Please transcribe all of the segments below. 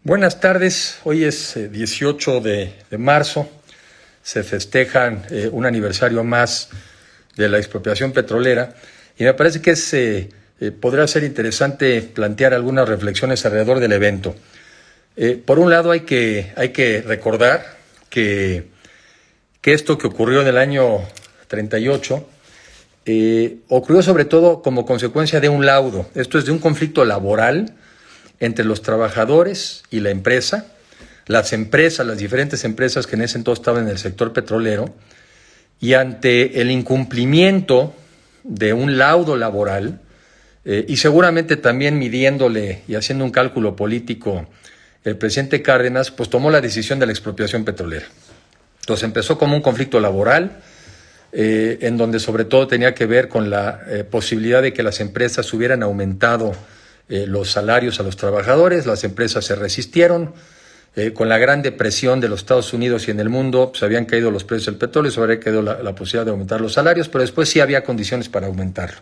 Buenas tardes, hoy es 18 de marzo, se festejan un aniversario más de la expropiación petrolera y me parece que podría ser interesante plantear algunas reflexiones alrededor del evento. Por un lado hay que recordar que esto que ocurrió en el año 38 ocurrió sobre todo como consecuencia de un laudo, esto es de un conflicto laboral entre los trabajadores y la empresa, las diferentes empresas que en ese entonces estaban en el sector petrolero, y ante el incumplimiento de un laudo laboral, y seguramente también midiéndole y haciendo un cálculo político, el presidente Cárdenas pues tomó la decisión de la expropiación petrolera. Entonces empezó como un conflicto laboral, en donde sobre todo tenía que ver con la posibilidad de que las empresas hubieran aumentado los salarios a los trabajadores. Las empresas se resistieron. Con la gran depresión de los Estados Unidos y en el mundo, pues habían caído los precios del petróleo, se habría caído la posibilidad de aumentar los salarios, pero después sí había condiciones para aumentarlo.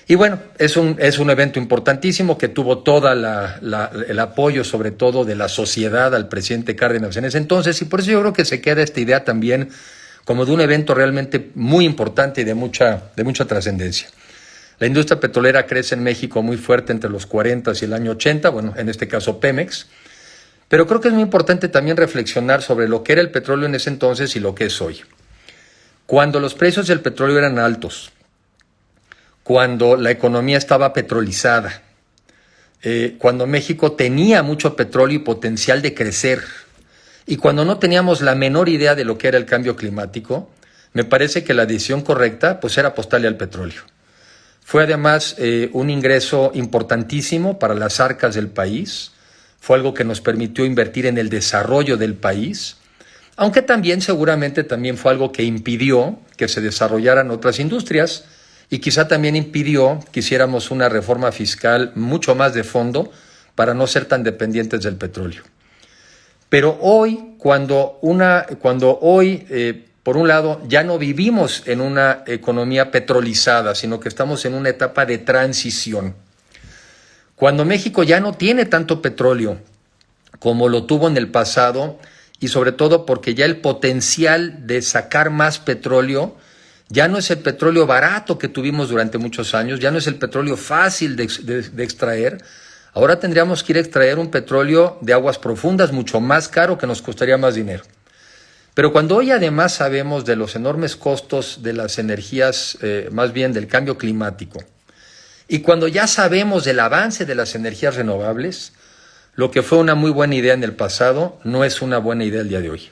Y bueno, es un evento importantísimo que tuvo todo el apoyo, sobre todo de la sociedad, al presidente Cárdenas en ese entonces, y por eso yo creo que se queda esta idea también como de un evento realmente muy importante y de mucha trascendencia. La industria petrolera crece en México muy fuerte entre los 40 y el año 80, bueno, en este caso Pemex, pero creo que es muy importante también reflexionar sobre lo que era el petróleo en ese entonces y lo que es hoy. Cuando los precios del petróleo eran altos, cuando la economía estaba petrolizada, cuando México tenía mucho petróleo y potencial de crecer, y cuando no teníamos la menor idea de lo que era el cambio climático, me parece que la decisión correcta pues era apostarle al petróleo. Fue además un ingreso importantísimo para las arcas del país, fue algo que nos permitió invertir en el desarrollo del país, aunque también seguramente también fue algo que impidió que se desarrollaran otras industrias y quizá también impidió que hiciéramos una reforma fiscal mucho más de fondo para no ser tan dependientes del petróleo. Pero hoy, cuando por un lado, ya no vivimos en una economía petrolizada, sino que estamos en una etapa de transición. Cuando México ya no tiene tanto petróleo como lo tuvo en el pasado, y sobre todo porque ya el potencial de sacar más petróleo ya no es el petróleo barato que tuvimos durante muchos años, ya no es el petróleo fácil de extraer. Ahora tendríamos que ir a extraer un petróleo de aguas profundas mucho más caro, que nos costaría más dinero. Pero cuando hoy además sabemos de los enormes costos de las energías, más bien del cambio climático, y cuando ya sabemos del avance de las energías renovables, lo que fue una muy buena idea en el pasado no es una buena idea el día de hoy.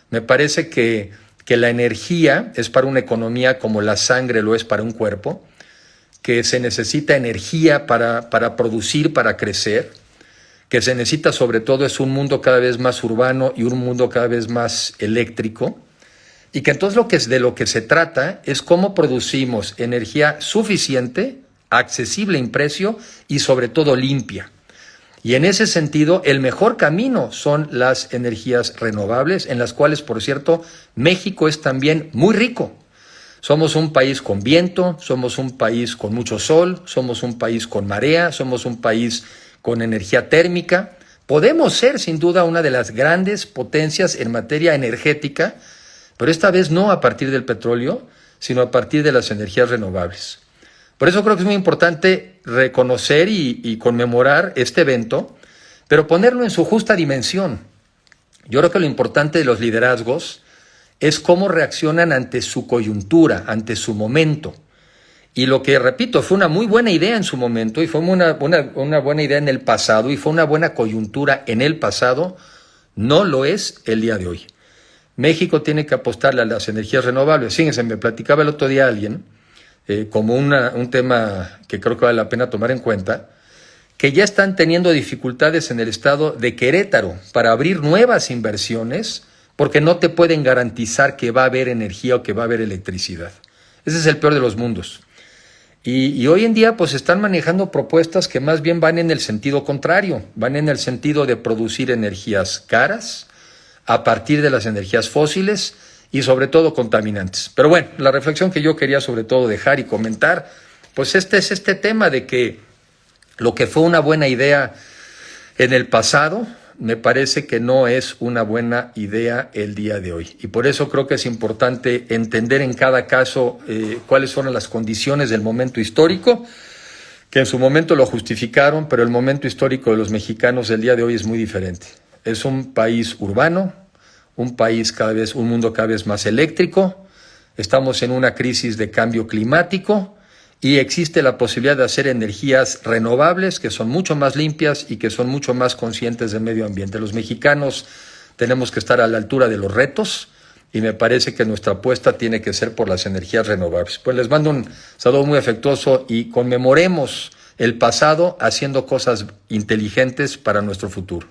Me parece que la energía es para una economía como la sangre lo es para un cuerpo, que se necesita energía para producir, para crecer, que se necesita sobre todo es un mundo cada vez más urbano y un mundo cada vez más eléctrico, y que entonces de lo que se trata es cómo producimos energía suficiente, accesible en precio y sobre todo limpia. Y en ese sentido, el mejor camino son las energías renovables, en las cuales, por cierto, México es también muy rico. Somos un país con viento, somos un país con mucho sol, somos un país con marea, somos un país con energía térmica. Podemos ser sin duda una de las grandes potencias en materia energética, pero esta vez no a partir del petróleo, sino a partir de las energías renovables. Por eso creo que es muy importante reconocer y conmemorar este evento, pero ponerlo en su justa dimensión. Yo creo que lo importante de los liderazgos es cómo reaccionan ante su coyuntura, ante su momento. Y lo que, repito, fue una muy buena idea en su momento y fue una buena idea en el pasado y fue una buena coyuntura en el pasado, no lo es el día de hoy. México tiene que apostarle a las energías renovables. Fíjense, me platicaba el otro día alguien, como un tema que creo que vale la pena tomar en cuenta, que ya están teniendo dificultades en el estado de Querétaro para abrir nuevas inversiones porque no te pueden garantizar que va a haber energía o que va a haber electricidad. Ese es el peor de los mundos. Y hoy en día pues están manejando propuestas que más bien van en el sentido contrario, van en el sentido de producir energías caras a partir de las energías fósiles y sobre todo contaminantes. Pero bueno, la reflexión que yo quería sobre todo dejar y comentar, pues este tema de que lo que fue una buena idea en el pasado, me parece que no es una buena idea el día de hoy. Y por eso creo que es importante entender en cada caso cuáles fueron las condiciones del momento histórico, que en su momento lo justificaron, pero el momento histórico de los mexicanos del día de hoy es muy diferente. Es un país urbano, un mundo cada vez más eléctrico, estamos en una crisis de cambio climático y existe la posibilidad de hacer energías renovables que son mucho más limpias y que son mucho más conscientes del medio ambiente. Los mexicanos tenemos que estar a la altura de los retos y me parece que nuestra apuesta tiene que ser por las energías renovables. Pues les mando un saludo muy afectuoso y conmemoremos el pasado haciendo cosas inteligentes para nuestro futuro.